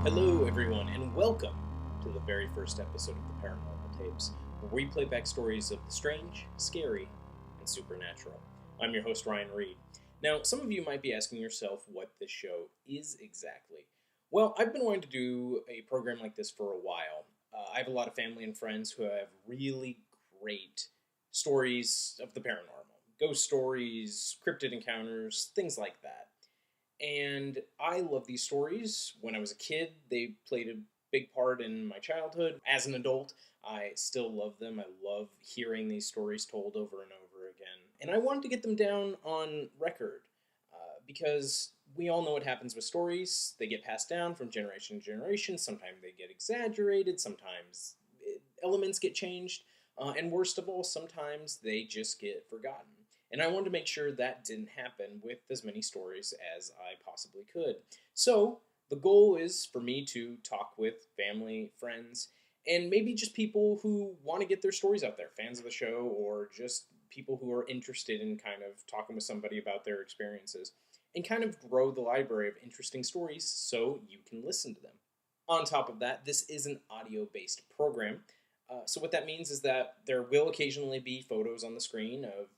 Hello, everyone, and welcome to the very first episode of the Paranormal Tapes, where we play back stories of the strange, scary, and supernatural. I'm your host, Ryan Reed. Now, some of you might be asking yourself what this show is exactly. Well, I've been wanting to do a program like this for a while. I have a lot of family and friends who have really great stories of the paranormal, ghost stories, cryptid encounters, things like that. And I love these stories. When I was a kid, they played a big part in my childhood. As an adult, I still love them. I love hearing these stories told over and over again. And I wanted to get them down on record because we all know what happens with stories. They get passed down from generation to generation. Sometimes they get exaggerated, sometimes elements get changed. And worst of all, sometimes they just get forgotten. And I wanted to make sure that didn't happen with as many stories as I possibly could. So, the goal is for me to talk with family, friends, and maybe just people who want to get their stories out there, fans of the show, or just people who are interested in kind of talking with somebody about their experiences, and kind of grow the library of interesting stories so you can listen to them. On top of that, this is an audio based program. So, what that means is that there will occasionally be photos on the screen of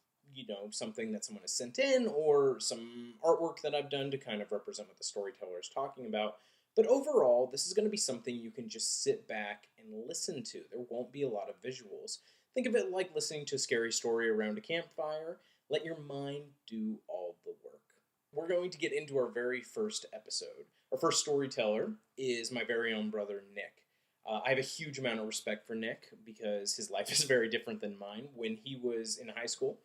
something that someone has sent in or some artwork that I've done to kind of represent what the storyteller is talking about. But overall, this is going to be something you can just sit back and listen to. There won't be a lot of visuals. Think of it like listening to a scary story around a campfire. Let your mind do all the work. We're going to get into our very first episode. Our first storyteller is my very own brother, Nick. I have a huge amount of respect for Nick because his life is very different than mine. When he was in high school,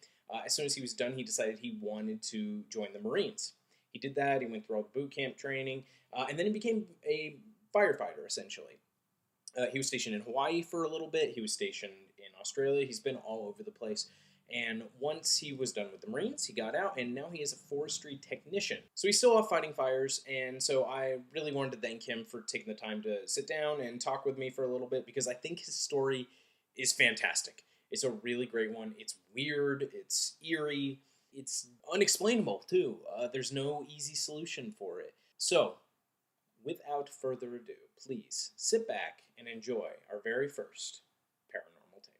as soon as he was done, he decided he wanted to join the Marines. He did that. He went through all the boot camp training, and then he became a firefighter, essentially. He was stationed in Hawaii for a little bit. He was stationed in Australia. He's been all over the place. And once he was done with the Marines, he got out, and now he is a forestry technician. So he's still off fighting fires, and so I really wanted to thank him for taking the time to sit down and talk with me for a little bit because I think his story is fantastic. It's a really great one. It's weird, it's eerie, it's unexplainable too. There's no easy solution for it. So, without further ado, please sit back and enjoy our very first paranormal tape.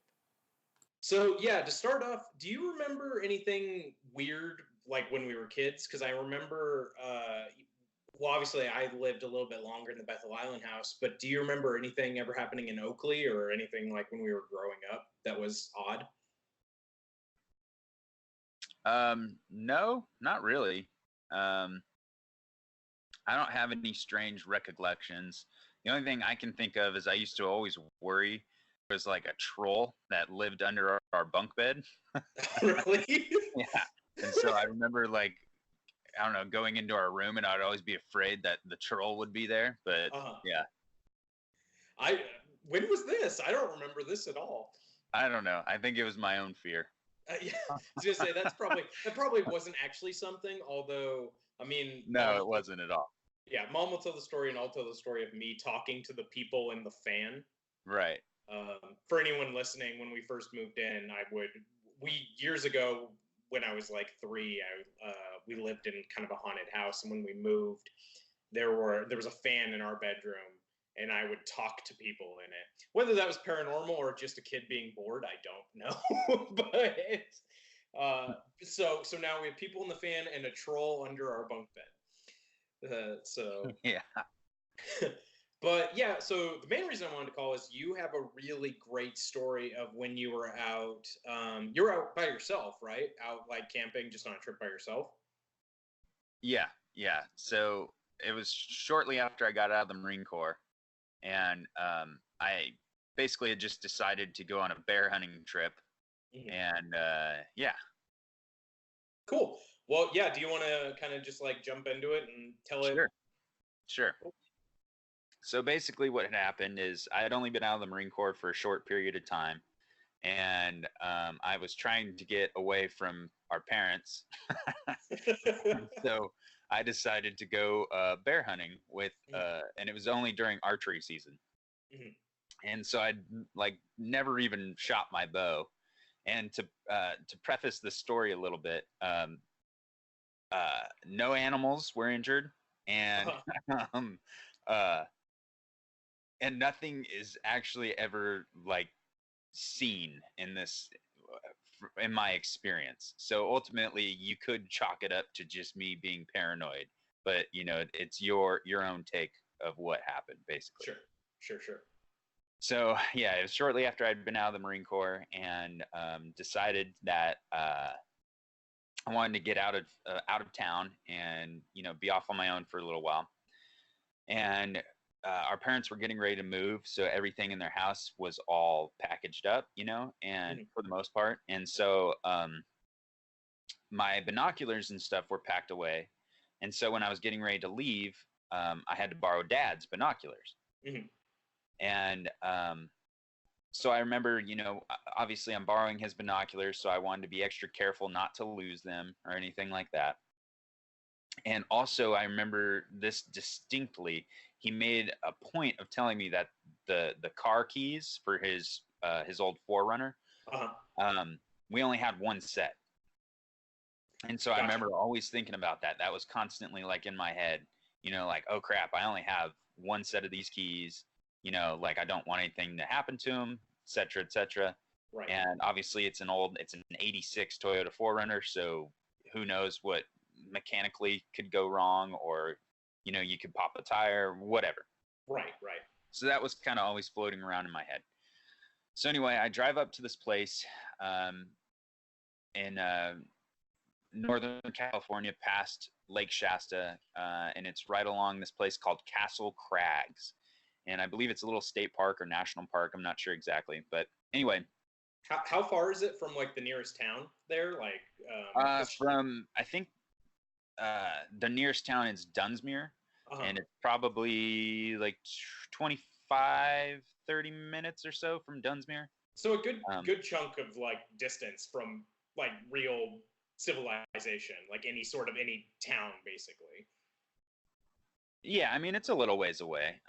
So yeah, to start off, do you remember anything weird like when we were kids? Because I remember, well, obviously I lived a little bit longer in the Bethel Island house, but do you remember anything ever happening in Oakley or anything like when we were growing up that was odd? No, not really. Um, I don't have any strange recollections. The only thing I can think of is I used to always worry there was like a troll that lived under our bunk bed. Really? Yeah. And so I remember like, I don't know, going into our room and I'd always be afraid that the troll would be there. But uh, yeah, I when was this? I don't remember this at all. I don't know. I think it was my own fear. Yeah, I was gonna say that probably wasn't actually something. Although I mean, No, it wasn't at all. yeah, mom will tell the story, and I'll tell the story of me talking to the people in the fan. Right. For anyone listening, when we first moved in, we years ago when I was like three, we lived in kind of a haunted house, and when we moved, there was a fan in our bedroom, and I would talk to people in it. Whether that was paranormal or just a kid being bored, I don't know. But so now we have people in the fan and a troll under our bunk bed. So Yeah. But yeah, so the main reason I wanted to call is you have a really great story of when you were out. You were out by yourself, right? Out like camping, just on a trip by yourself. Yeah. Yeah. So it was shortly after I got out of the Marine Corps. And I basically had just decided to go on a bear hunting trip, Mhm. and yeah, Cool. Well, yeah. Do you want to kind of just like jump into it and tell it? sure, sure. So basically, what had happened is I had only been out of the Marine Corps for a short period of time, and I was trying to get away from our parents, so I decided to go bear hunting with, and it was only during archery season, Mhm. and so I'd like never even shot my bow. And to preface the story a little bit, no animals were injured, and Uh-huh. um, uh, and nothing is actually ever like seen in this in my experience. So ultimately you could chalk it up to just me being paranoid, but it's your own take of what happened basically. Sure. So yeah, it was shortly after I'd been out of the Marine Corps and decided that I wanted to get out of town and be off on my own for a little while. And our parents were getting ready to move, so everything in their house was all packaged up, and for the most part. And so my binoculars and stuff were packed away. And so when I was getting ready to leave, I had to borrow Dad's binoculars. And so I remember, obviously I'm borrowing his binoculars, so I wanted to be extra careful not to lose them or anything like that. And also I remember this distinctly. He made a point of telling me that the car keys for his old 4Runner, we only had one set. And so I remember always thinking about that. That was constantly like in my head, like, oh crap, I only have one set of these keys, like I don't want anything to happen to them, et cetera, et cetera. Right. And obviously it's an 86 Toyota 4Runner. So who knows what mechanically could go wrong, or, you could pop a tire, whatever. Right. So that was kind of always floating around in my head. So anyway, I drive up to this place in Northern California past Lake Shasta, and it's right along this place called Castle Crags. And I believe it's a little state park or national park. I'm not sure exactly. But anyway. How far is it from like the nearest town there? Like from, I think the nearest town is Dunsmuir, and it's probably like 25, 30 minutes or so from Dunsmuir. So a good chunk of like distance from like real civilization, like any town basically. Yeah, I mean it's a little ways away,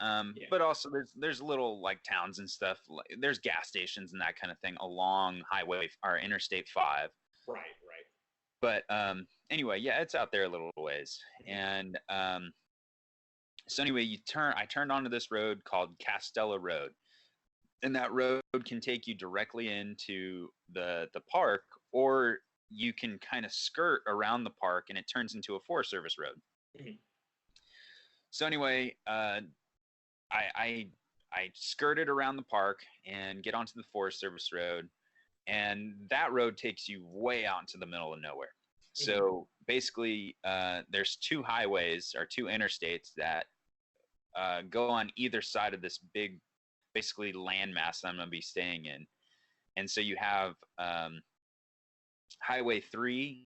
but also there's little like towns and stuff. There's gas stations and that kind of thing along highway or Interstate 5. Right. But anyway, yeah, it's out there a little ways, and so anyway, I turned onto this road called Castella Road, and that road can take you directly into the park, or you can kind of skirt around the park, and it turns into a Forest Service road. So anyway, I skirted around the park and get onto the Forest Service road, and that road takes you way out into the middle of nowhere. So basically, there's two highways or two interstates that go on either side of this big, basically landmass that I'm going to be staying in. And so you have Highway 3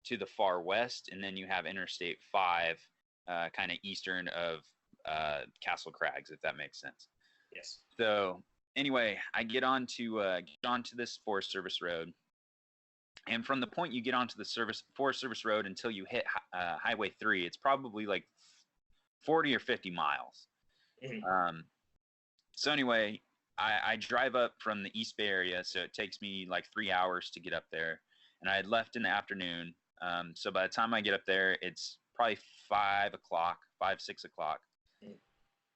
to the far west, and then you have Interstate 5 kind of eastern of Castle Crags, if that makes sense. Yes. So anyway, I get onto this Forest Service road, and from the point you get onto the Forest Service road until you hit Highway 3, it's probably like 40 or 50 miles. So anyway, I drive up from the East Bay area, so it takes me like 3 hours to get up there, and I had left in the afternoon. So by the time I get up there, it's probably 6 o'clock.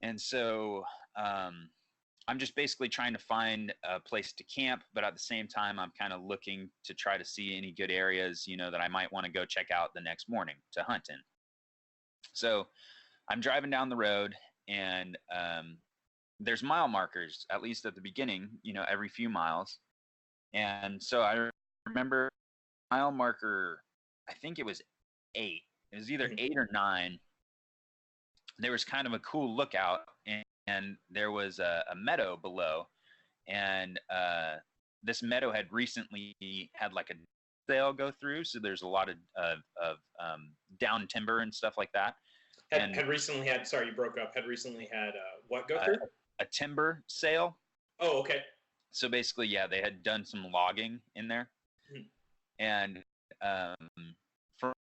And so I'm just basically trying to find a place to camp, but at the same time, I'm kind of looking to try to see any good areas, that I might want to go check out the next morning to hunt in. So I'm driving down the road, and there's mile markers, at least at the beginning, every few miles. And so I remember mile marker, I think it was 8. It was either 8 or 9. There was kind of a cool lookout, and there was a meadow below, and this meadow had recently had like a sale go through, so there's a lot of down timber and stuff like that. Had recently had, sorry, you broke up. Had recently had what go through? A timber sale. Oh, okay. So basically, yeah, they had done some logging in there, and from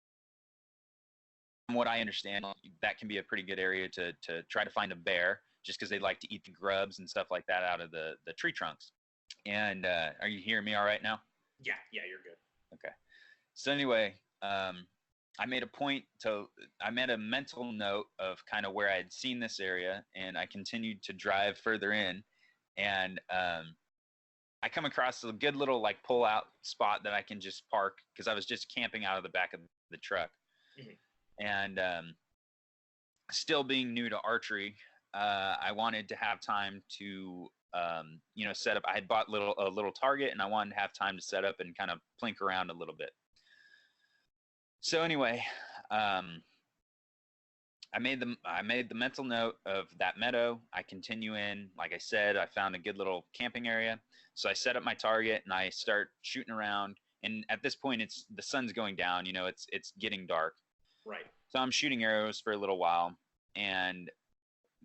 what I understand, that can be a pretty good area to try to find a bear, just because they like to eat the grubs and stuff like that out of the tree trunks. And are you hearing me all right now? Yeah, you're good. Okay. So anyway, I made a point to, I made a mental note of kind of where I had seen this area, and I continued to drive further in, and I come across a good little like pull out spot that I can just park because I was just camping out of the back of the truck, Mhm. and still being new to archery, I wanted to have time to set up. I had bought a little target, and I wanted to have time to set up and kind of plink around a little bit. So anyway, um, I made the mental note of that meadow. I continue in. Like I said, I found a good little camping area. So I set up my target and I start shooting around. And at this point, it's the sun's going down. You know, it's getting dark. Right. So I'm shooting arrows for a little while. And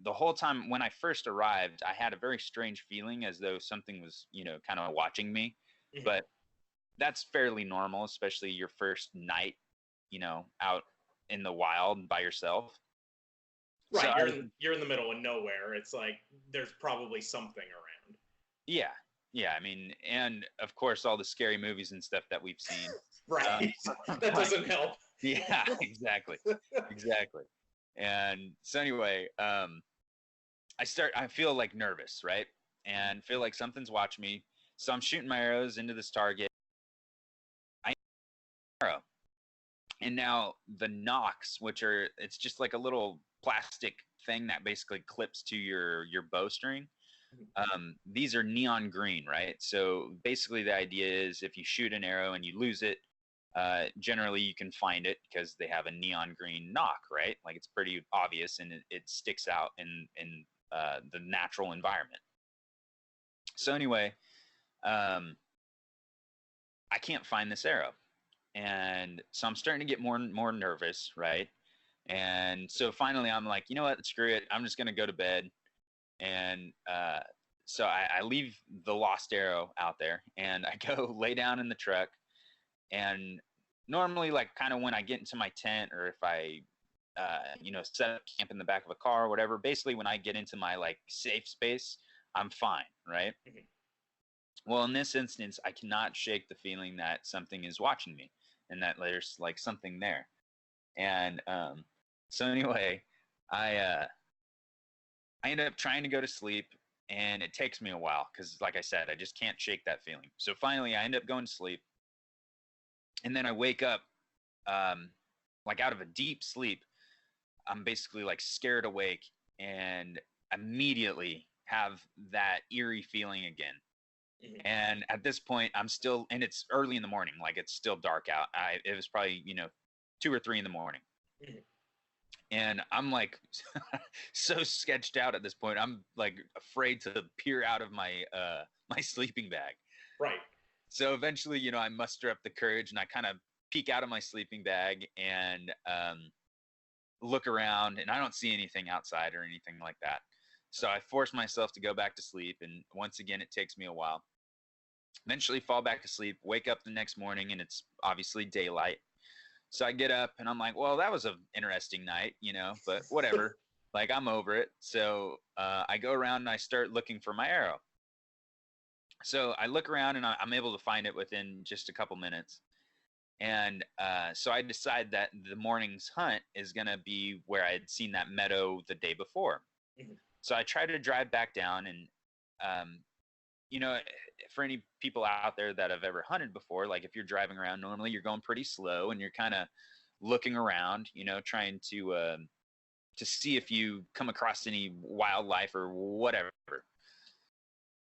the whole time when I first arrived, I had a very strange feeling as though something was, kind of watching me. Mhm. But that's fairly normal, especially your first night, out in the wild by yourself. So Right. You're in the middle of nowhere. It's like there's probably something around. yeah, yeah. I mean, and of course, all the scary movies and stuff that we've seen. Right. That Like, doesn't help. yeah, exactly, exactly. And so anyway, I feel like nervous, right? And feel like something's watching me. So I'm shooting my arrows into this target. I arrow, and now the knocks, it's just like a little plastic thing that basically clips to your bowstring. These are neon green, right? So basically, the idea is if you shoot an arrow and you lose it, generally you can find it because they have a neon green knock, right? Like it's pretty obvious and it sticks out in the natural environment. So anyway, um, I can't find this arrow, and so I'm starting to get more and more nervous, right? And so finally, I'm like, you know what? Screw it. I'm just gonna go to bed. And so I leave the lost arrow out there, and I go lay down in the truck. And normally, like kind of when I get into my tent, or if I, set up camp in the back of a car or whatever, basically when I get into my like safe space, I'm fine, right? Mhm. Well, in this instance, I cannot shake the feeling that something is watching me, and that there's like something there. And so anyway, I uh, I end up trying to go to sleep, and it takes me a while because, like I said, I just can't shake that feeling. So finally, I end up going to sleep, and then I wake up, um, like out of a deep sleep. I'm basically like scared awake, and immediately have that eerie feeling again. Mhm. And at this point, I'm still, and it's early in the morning, like it's still dark out. It was probably 2 or 3 in the morning, Mhm. and I'm like so sketched out at this point. I'm like afraid to peer out of my my sleeping bag. Right. So eventually, I muster up the courage and I kind of peek out of my sleeping bag and look around, and I don't see anything outside or anything like that. So I force myself to go back to sleep, and once again, it takes me a while. Eventually, fall back to sleep, wake up the next morning, and it's obviously daylight. So I get up and I'm like, well, that was an interesting night, but whatever. Like, I'm over it. So I go around and I start looking for my arrow. So I look around and I'm able to find it within just a couple minutes. And so I decide that the morning's hunt is going to be where I had seen that meadow the day before. Mhm. So I try to drive back down, and um, you know, for any people out there that have ever hunted before, like if you're driving around, normally you're going pretty slow and you're kind of looking around, trying to see if you come across any wildlife or whatever.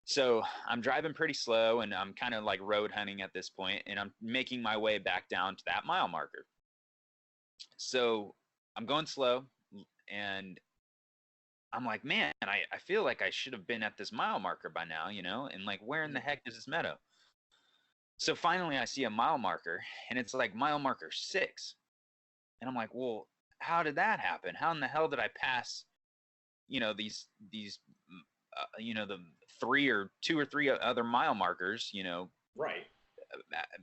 So I'm driving pretty slow and I'm kind of like road hunting at this point, and I'm making my way back down to that mile marker. So I'm going slow, and I'm like, man, I feel like I should have been at this mile marker by now, and like, where in the Mhm. heck is this meadow? So finally, I see a mile marker, and it's like mile marker 6. And I'm like, well, how did that happen? How in the hell did I pass, these, the 2 or 3 other mile markers, Right.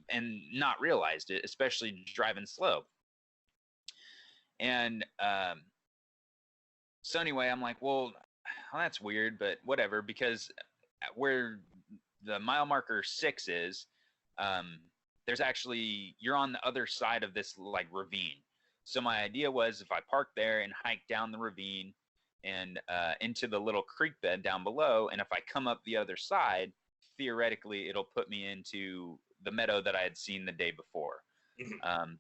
and not realized it, especially driving slow. And so anyway, I'm like, well, that's weird, but whatever, because where the mile marker 6 is, um, there's actually, you're on the other side of this like ravine. So my idea was if I park there and hike down the ravine and into the little creek bed down below, and if I come up the other side, theoretically it'll put me into the meadow that I had seen the day before.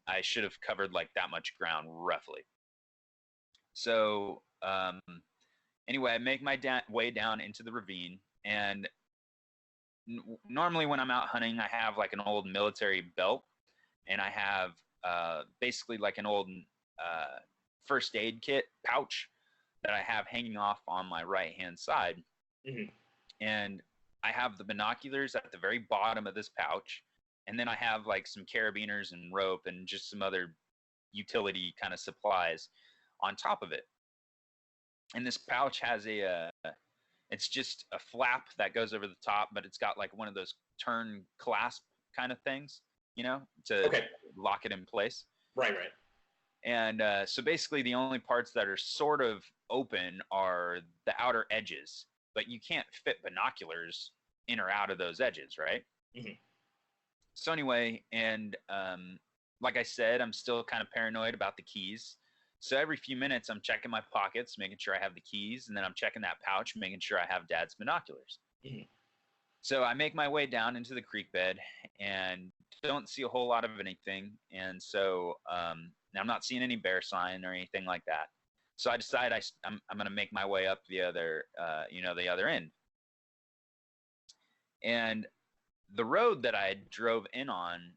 I should have covered like that much ground roughly. So anyway, I make my way down into the ravine, and normally when I'm out hunting, I have like an old military belt, and I have basically like an old first aid kit pouch that I have hanging off on my right hand side. And I have the binoculars at the very bottom of this pouch, and then I have like some carabiners and rope and just some other utility kind of supplies on top of it. And this pouch has it's just a flap that goes over the top, but it's got like one of those turn clasp kind of things, to lock it in place. Right. And so basically the only parts that are sort of open are the outer edges, but you can't fit binoculars in or out of those edges, right? So anyway, and like I said, I'm still kind of paranoid about the keys. So every few minutes, I'm checking my pockets, making sure I have the keys, and then I'm checking that pouch, making sure I have Dad's binoculars. So I make my way down into the creek bed and don't see a whole lot of anything. And so I'm not seeing any bear sign or anything like that. So I decide I'm going to make my way up the other end. And the road that I drove in on,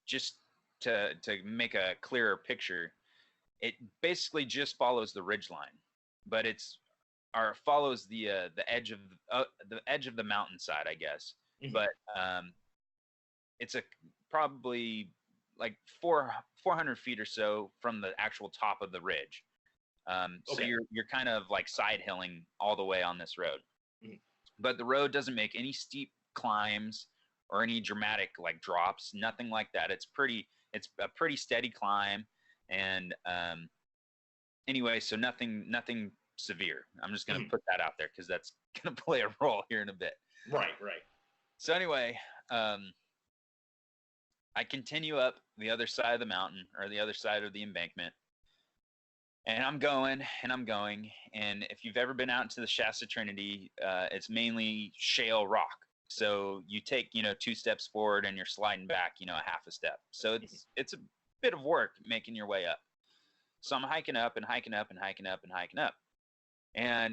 just to make a clearer picture, it basically just follows the ridge line, but follows the edge of the mountainside, I guess. But it's probably like 400 feet or so from the actual top of the ridge. So you're kind of like side hilling all the way on this road. But the road doesn't make any steep climbs or any dramatic like drops, nothing like that. It's a pretty steady climb. And anyway, so nothing severe. I'm just going to put that out there because that's going to play a role here in a bit. Right. So anyway, I continue up the other side of the mountain, or the other side of the embankment. And I'm going. And if you've ever been out into the Shasta Trinity, it's mainly shale rock. So you take, 2 steps forward and you're sliding back, a half a step. So it's a bit of work making your way up. So I'm hiking up. And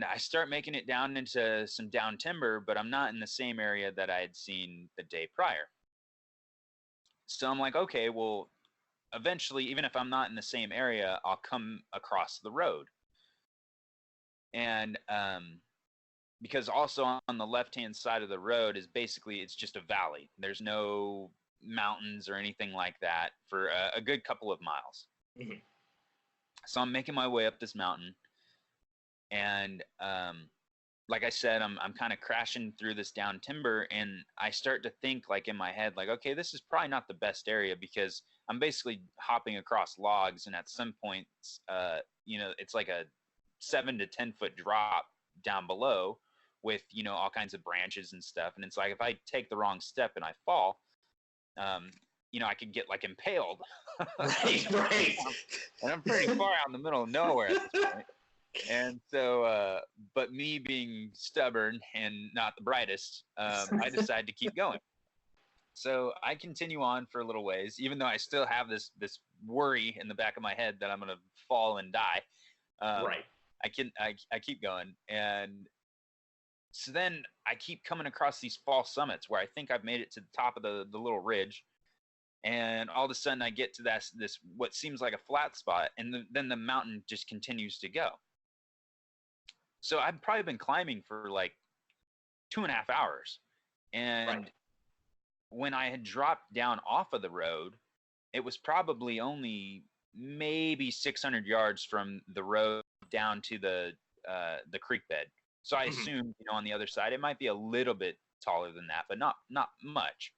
I start making it down into some down timber, but I'm not in the same area that I had seen the day prior. So I'm like, okay, well, eventually, even if I'm not in the same area, I'll come across the road. And because also on the left-hand side of the road is basically, it's just a valley. There's no mountains or anything like that for a good couple of miles. So I'm making my way up this mountain. And like I said, I'm kind of crashing through this down timber, and I start to think like in my head, like, okay, this is probably not the best area because I'm basically hopping across logs, and at some points, it's like a 7 to 10 foot drop down below with, all kinds of branches and stuff. And it's like, if I take the wrong step and I fall, I could get like impaled. Right. And I'm pretty far out in the middle of nowhere at this point. And so, but me being stubborn and not the brightest, I decide to keep going. So I continue on for a little ways, even though I still have this worry in the back of my head that I'm going to fall and die. Right. I keep going. And so then I keep coming across these false summits where I think I've made it to the top of the little ridge. And all of a sudden I get to this what seems like a flat spot, and then the mountain just continues to go. So I've probably been climbing for like 2.5 hours. And when I had dropped down off of the road, it was probably only maybe 600 yards from the road down to the creek bed. So I assumed, on the other side, it might be a little bit taller than that, but not much.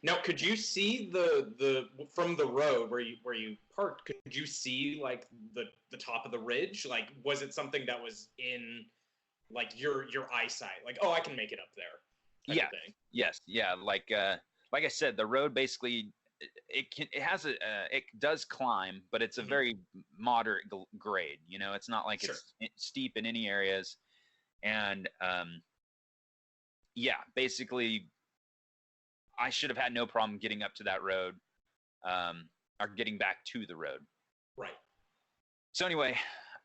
Now, could you see the from the road where you parked? Could you see like the top of the ridge? Like, was it something that was in like your eyesight? Like, oh, I can make it up there. Yeah. Yes. Yeah. Like I said, the road basically it does climb, but it's a very moderate grade. It's not like Sure. it's steep in any areas. And yeah, basically, I should have had no problem getting up to that road, or getting back to the road. Right. So anyway,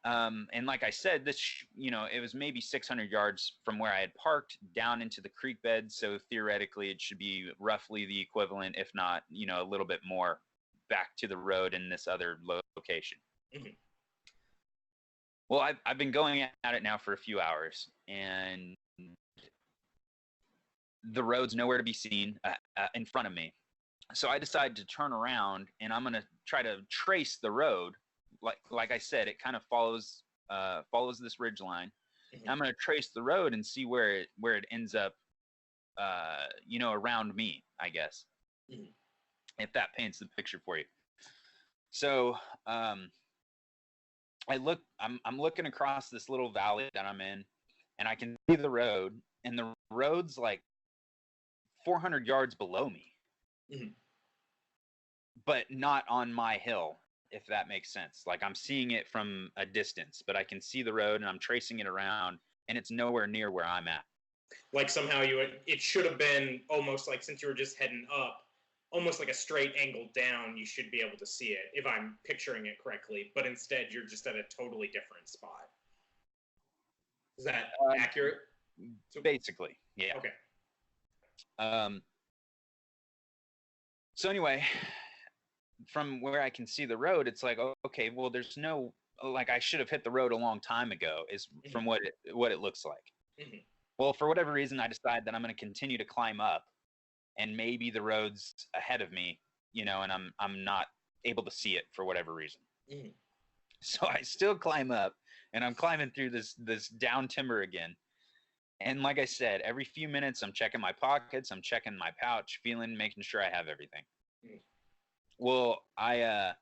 and like I said, it was maybe 600 yards from where I had parked down into the creek bed. So theoretically, it should be roughly the equivalent, if not, a little bit more, back to the road in this other location. Mm-hmm. Well, I've been going at it now for a few hours, and the road's nowhere to be seen in front of me. So I decided to turn around, and I'm going to try to trace the road. Like I said, it kind of follows this ridge line. Mm-hmm. I'm going to trace the road and see where it ends up, around me, I guess, if that paints the picture for you. So I'm looking across this little valley that I'm in, and I can see the road, and the road's like 400 yards below me, but not on my hill, if that makes sense. Like, I'm seeing it from a distance, but I can see the road, and I'm tracing it around, and it's nowhere near where I'm at. Like, somehow it should have been almost like, since you were just heading up, almost like a straight angle down, you should be able to see it, if I'm picturing it correctly, but instead you're just at a totally different spot. Is that accurate? Basically, yeah. Okay. So anyway, from where I can see the road, it's like, okay, well, there's no, like, I should have hit the road a long time ago, is from what it looks like. Well, for whatever reason, I decide that I'm going to continue to climb up, and maybe the road's ahead of me, and I'm not able to see it for whatever reason. So I still climb up, and I'm climbing through this down timber again. And like I said, every few minutes, I'm checking my pockets, I'm checking my pouch, making sure I have everything. Well, I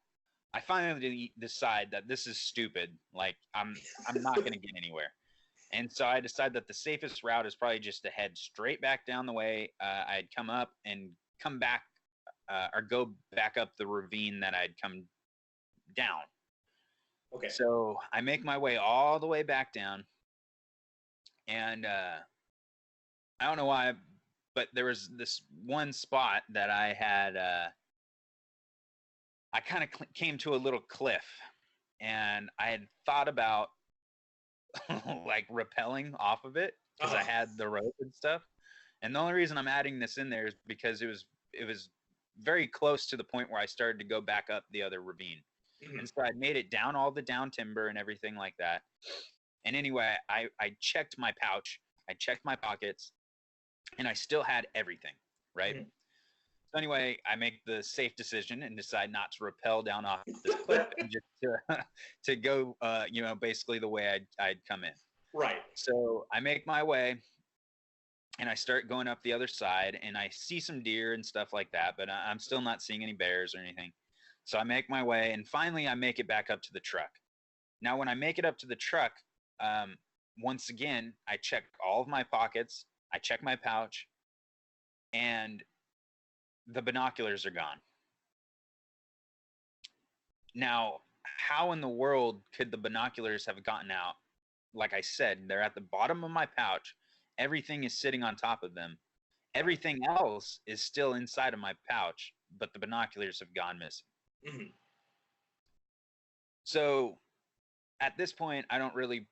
finally decide that this is stupid. Like, I'm not going to get anywhere. And so I decide that the safest route is probably just to head straight back down the way I'd come up, and come back, or go back up the ravine that I'd come down. Okay. So I make my way all the way back down, and I don't know why, but there was this one spot that I had. I kind of came to a little cliff, and I had thought about like rappelling off of it, because I had the rope and stuff. And the only reason I'm adding this in there is because it was very close to the point where I started to go back up the other ravine. And so I made it down all the down timber and everything like that. And anyway, I checked my pouch, I checked my pockets, and I still had everything, right? So anyway, I make the safe decision and decide not to rappel down off this cliff, and just to go, basically the way I'd come in. Right. So I make my way, and I start going up the other side, and I see some deer and stuff like that, but I'm still not seeing any bears or anything. So I make my way, and finally I make it back up to the truck. Now, when I make it up to the truck, once again, I check all of my pockets, I check my pouch, and the binoculars are gone. Now, how in the world could the binoculars have gotten out? Like I said, they're at the bottom of my pouch. Everything is sitting on top of them. Everything else is still inside of my pouch, but the binoculars have gone missing. So at this point, I don't really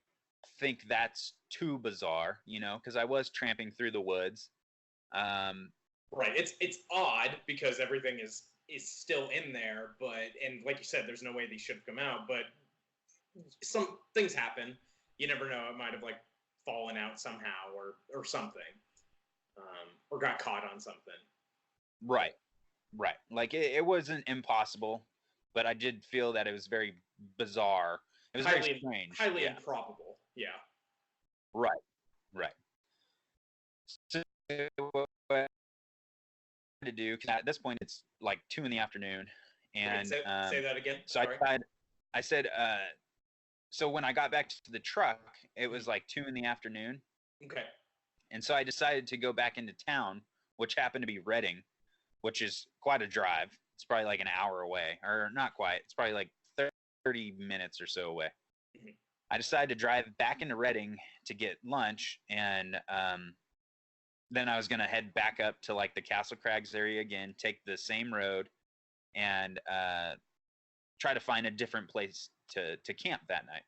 think that's too bizarre, because I was tramping through the woods. Right. It's odd because everything is still in there, and like you said, there's no way these should have come out, but some things happen. You never know. It might have like fallen out somehow or something, or got caught on something. Right. Like, it wasn't impossible, but I did feel that it was very bizarre. It was very strange. Highly improbable. Yeah. Right. So what to do, because at this point it's like 2 p.m, and say that again. So I said, so when I got back to the truck, it was like 2 p.m. Okay. And so I decided to go back into town, which happened to be Reading, which is quite a drive. It's probably like an hour away, or not quite. It's probably like 30 minutes or so away. I decided to drive back into Reading to get lunch, and then I was going to head back up to like the Castle Crags area again, take the same road, and try to find a different place to camp that night.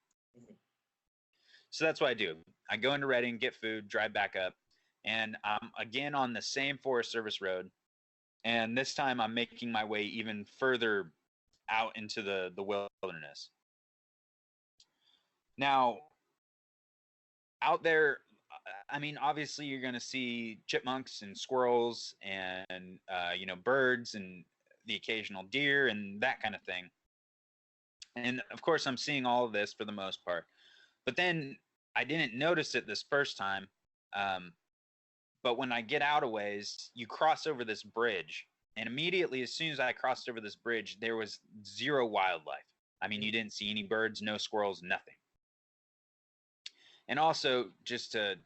So that's what I do. I go into Reading, get food, drive back up, and I'm again on the same Forest Service road. And this time I'm making my way even further out into the wilderness. Now, out there, I mean, obviously you're going to see chipmunks and squirrels and, birds and the occasional deer and that kind of thing. And of course, I'm seeing all of this for the most part. But then I didn't notice it this first time. But when I get out a ways, you cross over this bridge. And immediately, as soon as I crossed over this bridge, there was zero wildlife. I mean, you didn't see any birds, no squirrels, nothing. And also, just to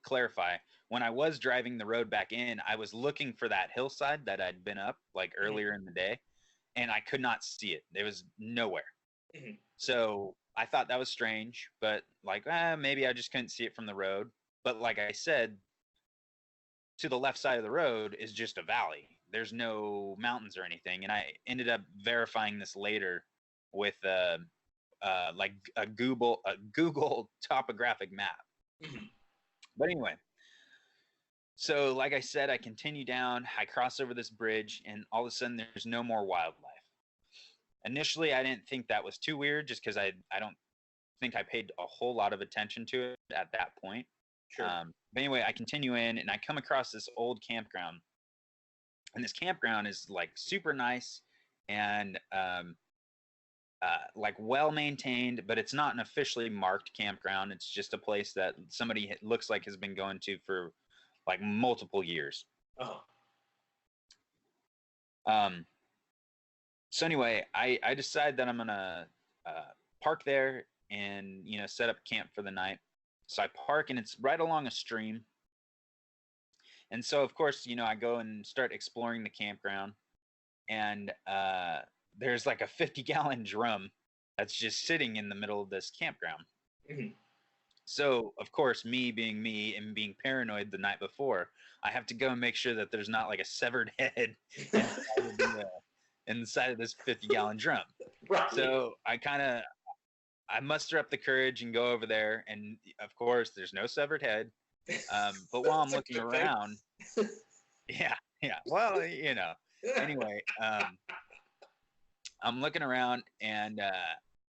clarify, when I was driving the road back in, I was looking for that hillside that I'd been up like earlier in the day, and I could not see it. There was nowhere. So I thought that was strange, but like, maybe I just couldn't see it from the road. But like I said, to the left side of the road is just a valley. There's no mountains or anything. And I ended up verifying this later with like a Google topographic map. But anyway, so like I said, I continue down, I cross over this bridge, and all of a sudden there's no more wildlife. Initially, I didn't think that was too weird, just because I don't think I paid a whole lot of attention to it at that point. Sure. But anyway, I continue in, and I come across this old campground. And this campground is like super nice and like well maintained, but it's not an officially marked campground. It's just a place that somebody looks like has been going to for like multiple years. So anyway, I decide that I'm gonna park there and set up camp for the night. So I park, and it's right along a stream. And so of course, I go and start exploring the campground, and there's like a 50-gallon drum that's just sitting in the middle of this campground. So of course, me being me and being paranoid the night before, I have to go and make sure that there's not like a severed head inside of this 50-gallon drum. Right. So I muster up the courage and go over there, and of course there's no severed head. But while I'm looking around, yeah, well, anyway, I'm looking around, and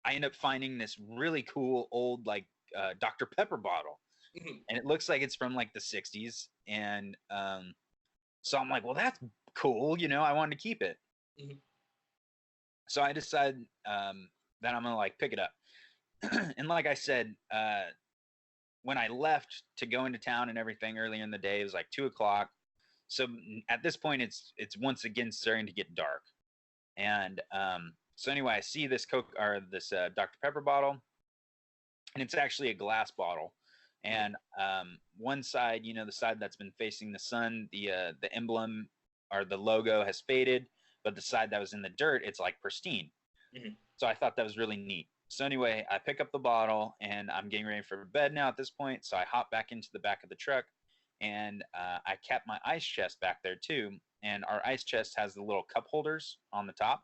I end up finding this really cool old like Dr. Pepper bottle, and it looks like it's from like the 60s. And so I'm like, well, that's cool, I wanted to keep it. So I decided that I'm gonna like pick it up. And like I said, when I left to go into town and everything earlier in the day, it was like 2:00. So at this point, it's once again starting to get dark. And so anyway, I see this this Dr. Pepper bottle, and it's actually a glass bottle. And one side, the side that's been facing the sun, the emblem or the logo has faded, but the side that was in the dirt, it's like pristine. So I thought that was really neat. So anyway, I pick up the bottle, and I'm getting ready for bed now at this point. So I hop back into the back of the truck, and I kept my ice chest back there too. And our ice chest has the little cup holders on the top.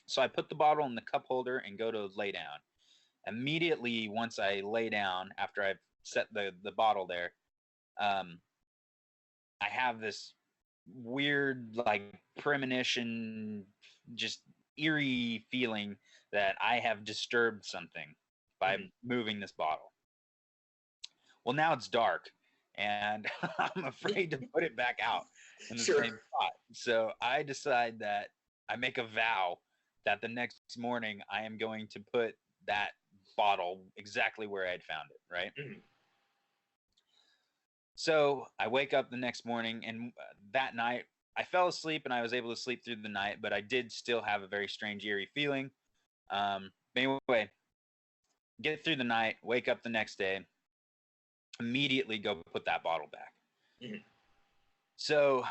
So I put the bottle in the cup holder and go to lay down. Immediately, once I lay down, after I've set the bottle there, I have this weird like premonition, just eerie feeling that I have disturbed something by moving this bottle. Well, now it's dark, and I'm afraid to put it back out in the same spot. So I decide that I make a vow that the next morning I am going to put that bottle exactly where I had found it, right? So I wake up the next morning, and that night I fell asleep, and I was able to sleep through the night, but I did still have a very strange, eerie feeling. Anyway, get through the night, wake up the next day, immediately go put that bottle back. So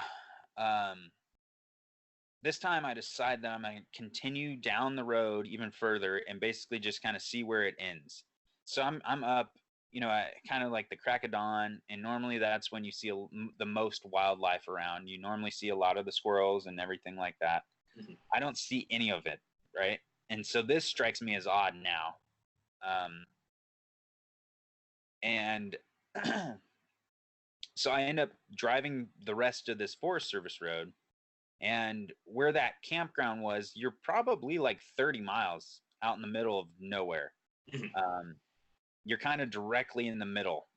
this time I decide that I'm going to continue down the road even further and basically just kind of see where it ends. So I'm up, kind of like the crack of dawn, and normally that's when you see the most wildlife around. You normally see a lot of the squirrels and everything like that. Mhm. I don't see any of it, right? And so this strikes me as odd now. And so I end up driving the rest of this Forest Service road, and where that campground was, you're probably like 30 miles out in the middle of nowhere. Mhm. You're kind of directly in the middle,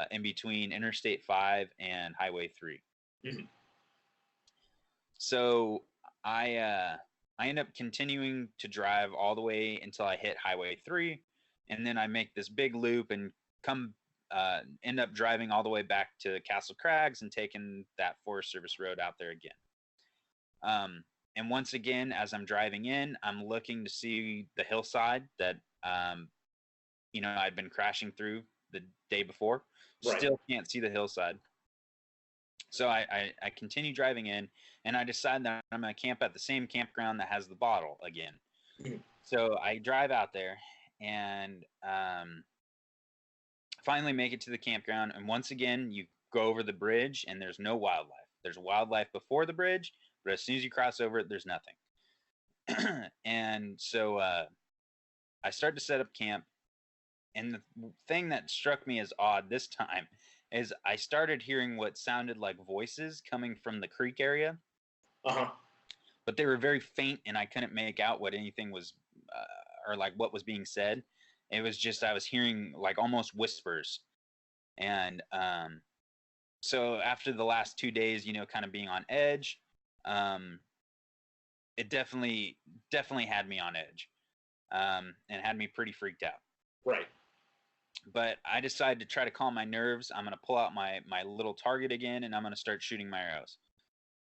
in between Interstate 5 and Highway 3. Mhm. So I end up continuing to drive all the way until I hit Highway 3, and then I make this big loop and come end up driving all the way back to Castle Crags and taking that Forest Service road out there again. And once again, as I'm driving in, I'm looking to see the hillside that I'd been crashing through the day before. Right. Still can't see the hillside. So I continue driving in, and I decide that I'm going to camp at the same campground that has the bottle again. Mhm. So I drive out there and finally make it to the campground. And once again, you go over the bridge, and there's no wildlife. There's wildlife before the bridge, but as soon as you cross over it, there's nothing. And so I start to set up camp. And the thing that struck me as odd this time is I started hearing what sounded like voices coming from the creek area, Uh-huh. but they were very faint, and I couldn't make out what anything was, or like what was being said. It was just I was hearing like almost whispers. And so after the last 2 days, kind of being on edge, it definitely had me on edge, and had me pretty freaked out. Right. But I decided to try to calm my nerves. I'm going to pull out my little target again, and I'm going to start shooting my arrows.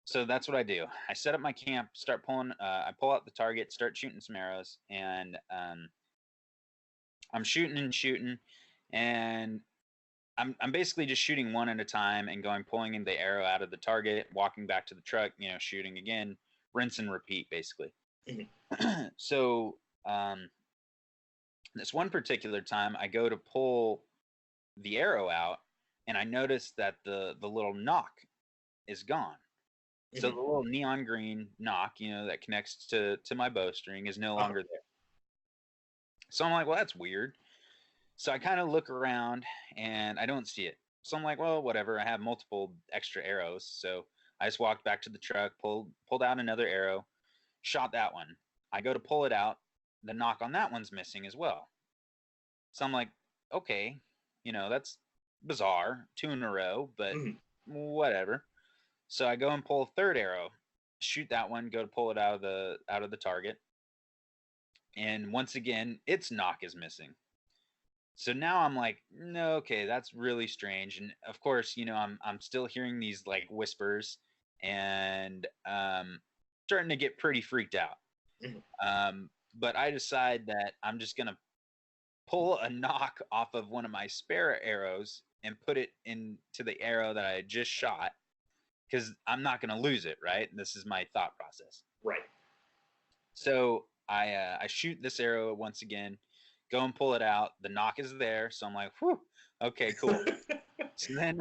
So that's what I do. I set up my camp, start pulling. I pull out the target, start shooting some arrows, and I'm shooting and shooting, and I'm basically just shooting one at a time and pulling in the arrow out of the target, walking back to the truck, shooting again, rinse and repeat, basically. Mhm. So this one particular time, I go to pull the arrow out, and I notice that the little knock is gone. So Mhm. the little neon green knock, that connects to my bowstring is no Uh-huh. longer there. So I'm like, well, that's weird. So I kind of look around, and I don't see it. So I'm like, well, whatever. I have multiple extra arrows. So I just walked back to the truck, pulled out another arrow, shot that one. I go to pull it out. The knock on that one's missing as well. So I'm like, okay, that's bizarre, 2 in a row, but Mhm. whatever. So I go and pull a third arrow, shoot that one, go to pull it out of the target, and once again, its knock is missing. So now I'm like, no, okay, that's really strange. And of course, I'm still hearing these like whispers, and starting to get pretty freaked out. Mhm. But I decide that I'm just gonna pull a knock off of one of my spare arrows and put it into the arrow that I had just shot, because I'm not going to lose it, right? This is my thought process. Right. So I shoot this arrow once again, go and pull it out. The knock is there, so I'm like, whew, okay, cool. So then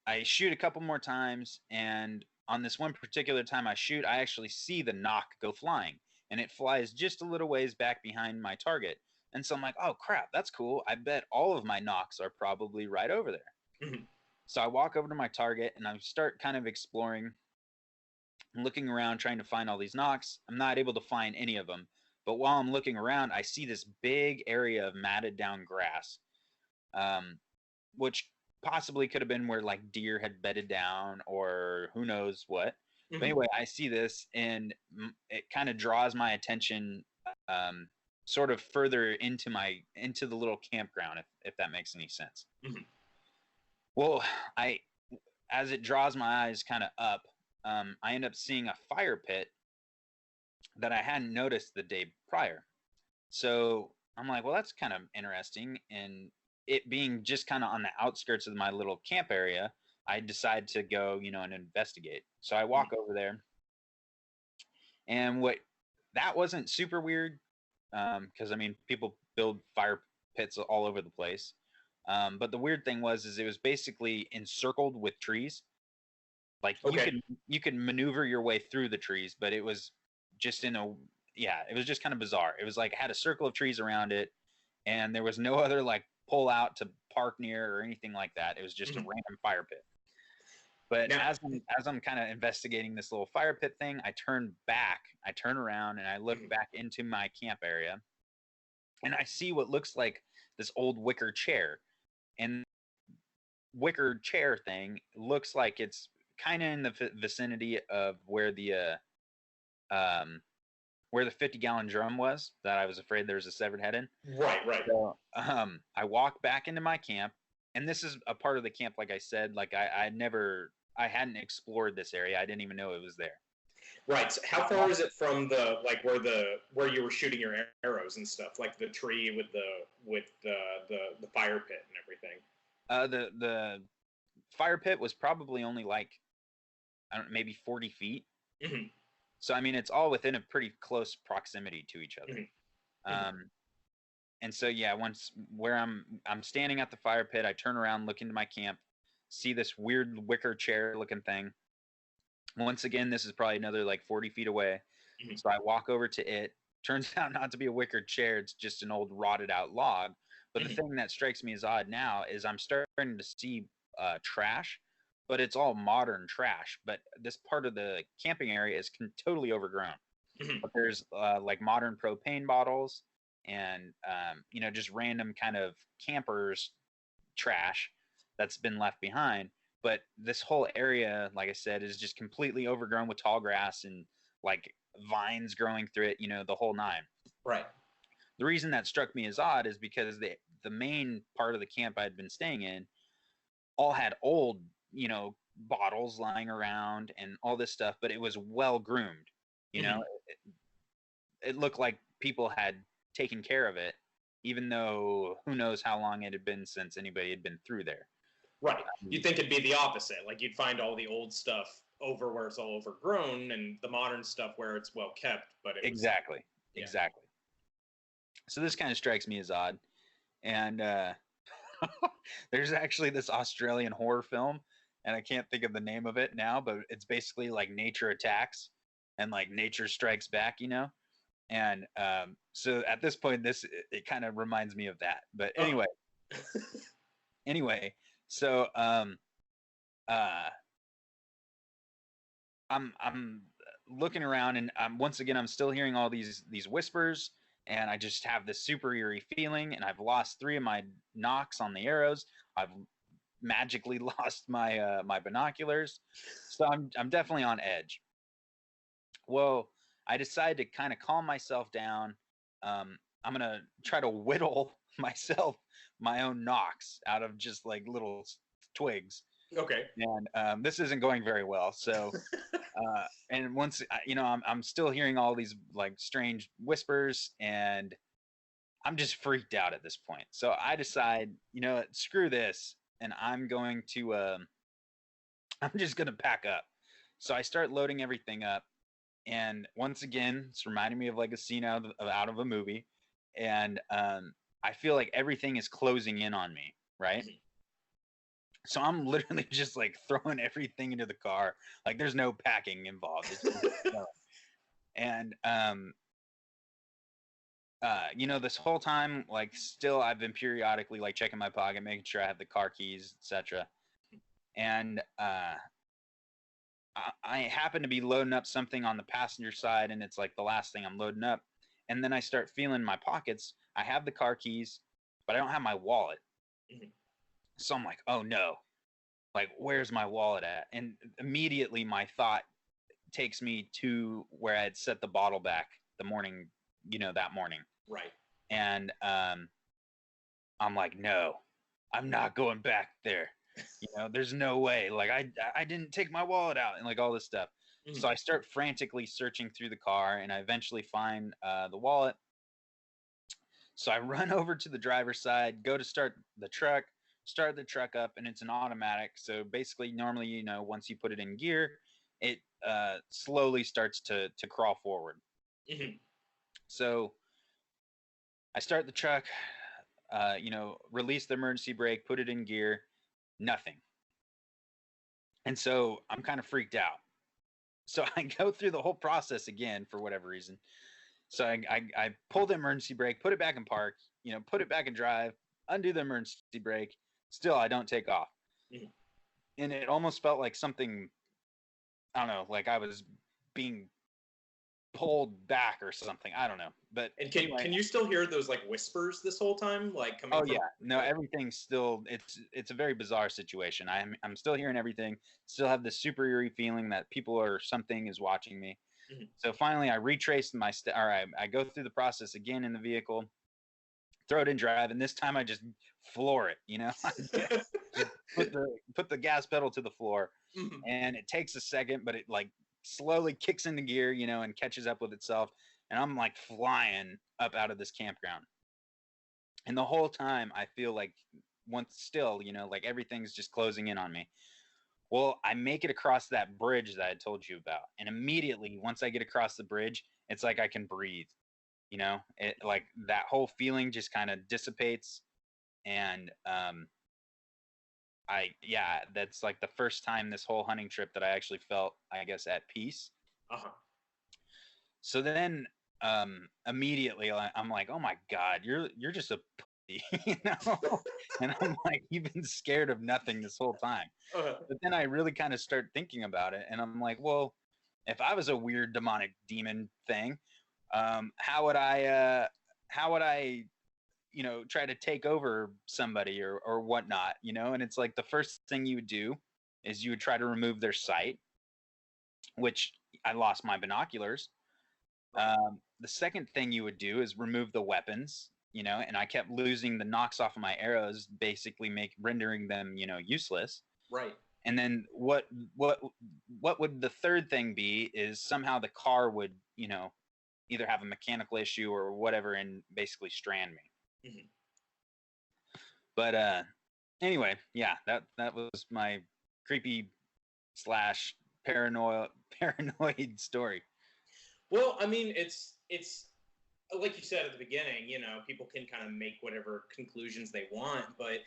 I shoot a couple more times, and on this one particular time I shoot, I actually see the knock go flying, and it flies just a little ways back behind my target. And so I'm like, oh crap, that's cool. I bet all of my knocks are probably right over there. Mhm. So I walk over to my target, and I start kind of exploring, looking around, trying to find all these knocks. I'm not able to find any of them. But while I'm looking around, I see this big area of matted down grass, which possibly could have been where like deer had bedded down or who knows what. But Mhm. anyway, I see this, and it kind of draws my attention, sort of further into the little campground, if that makes any sense. Mhm. Well, as it draws my eyes kind of up, I end up seeing a fire pit that I hadn't noticed the day prior. So I'm like, well, that's kind of interesting. And it being just kind of on the outskirts of my little camp area, I decide to go, and investigate. So I walk over there, and that wasn't super weird, because I mean, people build fire pits all over the place. But the weird thing is it was basically encircled with trees. Like you could maneuver your way through the trees, but it was just it was just kind of bizarre. It was like it had a circle of trees around it, and there was no other like pull out to park near or anything like that. It was just a random fire pit. But as I'm kind of investigating this little fire pit thing, I turn around, and I look back into my camp area, and I see what looks like this old wicker chair. And wicker chair thing looks like it's kind of in the vicinity of where the 50-gallon drum was that I was afraid there was a severed head in. Right. So I walk back into my camp, and this is a part of the camp, like I said, like I hadn't explored this area. I didn't even know it was there. Right. So how far is it from the like where you were shooting your arrows and stuff, like the tree with the fire pit and everything? The fire pit was probably only like, I don't know, maybe 40 feet. Mm-hmm. So I mean, it's all within a pretty close proximity to each other. Mm-hmm. And so yeah, once where I'm standing at the fire pit, I turn around, look into my camp, see this weird wicker chair looking thing. Once again, this is probably another like 40 feet away. Mm-hmm. So I walk over to it. Turns out not to be a wicker chair. It's just an old rotted out log. But the thing that strikes me as odd now is I'm starting to see trash, but it's all modern trash. But this part of the camping area is totally overgrown. But there's like modern propane bottles and, just random kind of campers trash that's been left behind. But this whole area, like I said, is just completely overgrown with tall grass and like vines growing through it, the whole nine. Right. The reason that struck me as odd is because the main part of the camp I'd been staying in all had old, bottles lying around and all this stuff, but it was well groomed. It looked like people had taken care of it, even though who knows how long it had been since anybody had been through there. Right. You'd think it'd be the opposite. Like you'd find all the old stuff over where it's all overgrown, and the modern stuff where it's well kept. But exactly. So this kind of strikes me as odd. And there's actually this Australian horror film, and I can't think of the name of it now, but it's basically like nature attacks and like nature strikes back, And so at this point, it kind of reminds me of that. But anyway, so I'm looking around, and once again I'm still hearing all these whispers, and I just have this super eerie feeling, and I've lost 3 of my nocks on the arrows. I've magically lost my my binoculars, so I'm definitely on edge. Well, I decide to kind of calm myself down. I'm gonna try to whittle myself my own nocks out of just like little twigs. Okay. And this isn't going very well. So, and once I'm still hearing all these like strange whispers, and I'm just freaked out at this point. So I decide, screw this, and I'm going to, I'm just gonna pack up. So I start loading everything up, and once again, it's reminding me of like a scene out of a movie, and I feel like everything is closing in on me, right? So I'm literally just like throwing everything into the car. Like there's no packing involved. And this whole time, like still I've been periodically like checking my pocket, making sure I have the car keys, etc. And I happen to be loading up something on the passenger side, and it's like the last thing I'm loading up. And then I start feeling my pockets. I have the car keys, but I don't have my wallet. So I'm like, oh no, like where's my wallet at? And immediately my thought takes me to where I had set the bottle back the morning, that morning. Right. And I'm like, no, I'm not going back there. There's no way. Like I didn't take my wallet out and like all this stuff. So I start frantically searching through the car, and I eventually find the wallet. So I run over to the driver's side, go to start the truck, start the truck up, and it's an automatic. So basically, normally, once you put it in gear, it slowly starts to crawl forward. Mhm. So I start the truck, release the emergency brake, put it in gear, nothing. And so I'm kind of freaked out. So I go through the whole process again for whatever reason. So I pull the emergency brake, put it back in park, put it back in drive, undo the emergency brake. Still, I don't take off. Mhm. And it almost felt like something, I don't know, like I was being pulled back or something. I don't know. But And anyway, can you still hear those like whispers this whole time, like coming oh from? yeah, no, everything's still, it's a very bizarre situation. I'm still hearing everything, still have this super eerie feeling that people or something is watching me. Mhm. So finally I retraced my I go through the process again in the vehicle, throw it in drive, and this time I just floor it, just put the gas pedal to the floor, Mhm. and it takes a second, but it like slowly kicks into gear, and catches up with itself, and I'm like flying up out of this campground. And the whole time I feel like once still, like everything's just closing in on me. Well, I make it across that bridge that I told you about, and immediately once I get across the bridge, it's like I can breathe. It like that whole feeling just kind of dissipates, and that's like the first time this whole hunting trip that I actually felt, I guess, at peace. Uh-huh. So then immediately I'm like, oh my god, you're just a pussy, and I'm like, you've been scared of nothing this whole time. Uh-huh. But then I really kind of start thinking about it, and I'm like, well, if I was a weird demonic demon thing, how would I try to take over somebody or whatnot, and it's like the first thing you would do is you would try to remove their sight, which I lost my binoculars. Right. The second thing you would do is remove the weapons, and I kept losing the knocks off of my arrows, basically rendering them, useless. Right. And then what would the third thing be is somehow the car would, either have a mechanical issue or whatever and basically strand me. Mhm. But anyway, yeah, that was my creepy slash paranoid paranoid story. Well, I mean, it's like you said at the beginning, people can kind of make whatever conclusions they want, but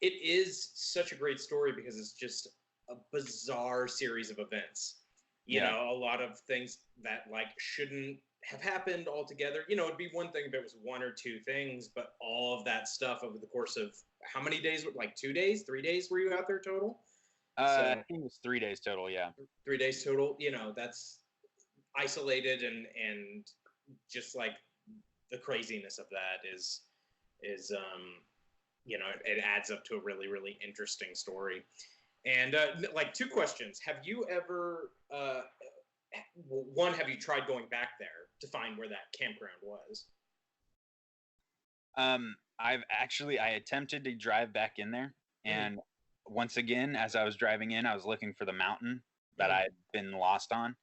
it is such a great story because it's just a bizarre series of events. Yeah. A lot of things that like shouldn't have happened altogether. It'd be one thing if it was one or two things, but all of that stuff over the course of how many days? Like 2 days, 3 days were you out there total? I So think it was 3 days total. Yeah. 3 days total. That's isolated and just like the craziness of that is it adds up to a really really interesting story. And like two questions: have you ever one, have you tried going back there to find where that campground was? I attempted to drive back in there, Mm-hmm. and once again, as I was driving in, I was looking for the mountain that Mm-hmm. I had been lost on.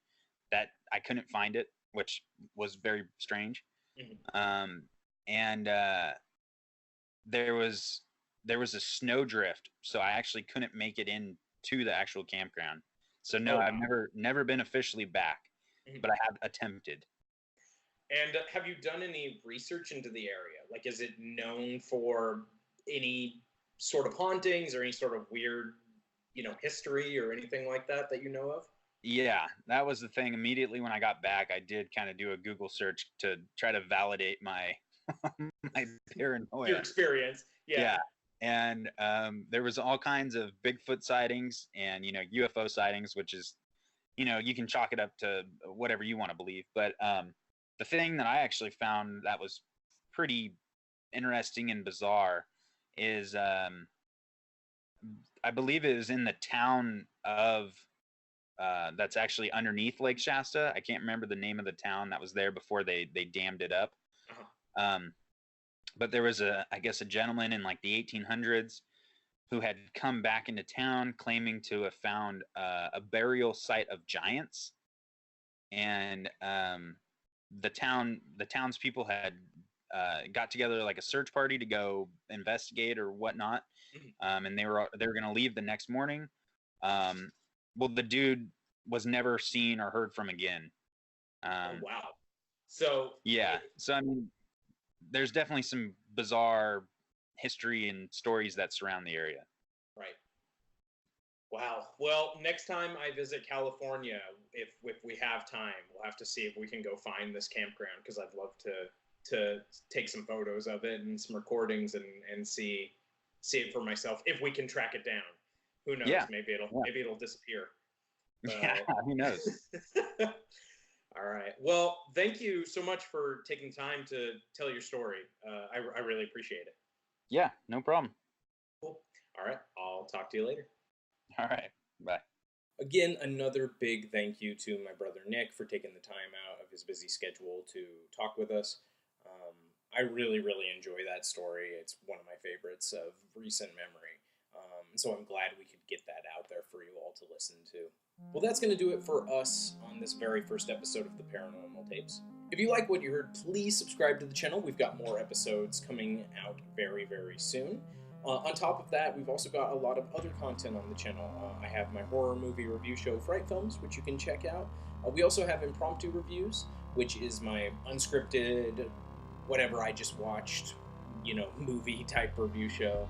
That I couldn't find it, which was very strange. Mm-hmm. Um, and there was a snowdrift, so I actually couldn't make it in to the actual campground. So no, Oh I've wow. never been officially back, Mm-hmm. but I have attempted. And have you done any research into the area? Like, is it known for any sort of hauntings or any sort of weird, history or anything like that you know of? Yeah, that was the thing. Immediately when I got back, I did kind of do a Google search to try to validate my my Your paranoia. experience, yeah. Yeah, and there was all kinds of Bigfoot sightings and UFO sightings, which is you can chalk it up to whatever you want to believe. But the thing that I actually found that was pretty interesting and bizarre is I believe it is in the town of that's actually underneath Lake Shasta. I can't remember the name of the town that was there before they dammed it up. Uh-huh. Um, but there was I guess a gentleman in like the 1800s who had come back into town claiming to have found a burial site of giants, and the townspeople had got together like a search party to go investigate or whatnot. And they were going to leave the next morning. Well, the dude was never seen or heard from again. Oh, wow. So yeah, so I mean, there's definitely some bizarre history and stories that surround the area. Right. Wow. Well, next time I visit California, if we have time, we'll have to see if we can go find this campground, because I'd love to take some photos of it and some recordings and see it for myself if we can track it down. Who knows? Yeah. Maybe it'll disappear. But... yeah, who knows? All right. Well, thank you so much for taking time to tell your story. I really appreciate it. Yeah, no problem. Cool. All right. I'll talk to you later. All right. Bye. Again, another big thank you to my brother Nick for taking the time out of his busy schedule to talk with us. I really, really enjoy that story. It's one of my favorites of recent memory. So I'm glad we could get that out there for you all to listen to. Well, that's going to do it for us on this very first episode of the Paranormal Tapes. If you like what you heard, please subscribe to the channel. We've got more episodes coming out very, very soon. On top of that, we've also got a lot of other content on the channel. I have my horror movie review show, Fright Films, which you can check out. We also have Impromptu Reviews, which is my unscripted, whatever I just watched, movie type review show.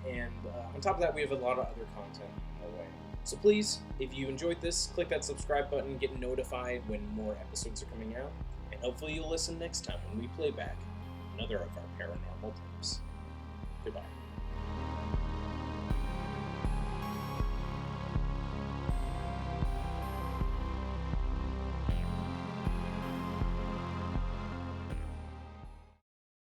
And on top of that, we have a lot of other content on the way. So please, if you enjoyed this, click that subscribe button, get notified when more episodes are coming out, and hopefully you'll listen next time when we play back another of our paranormal tapes. Goodbye.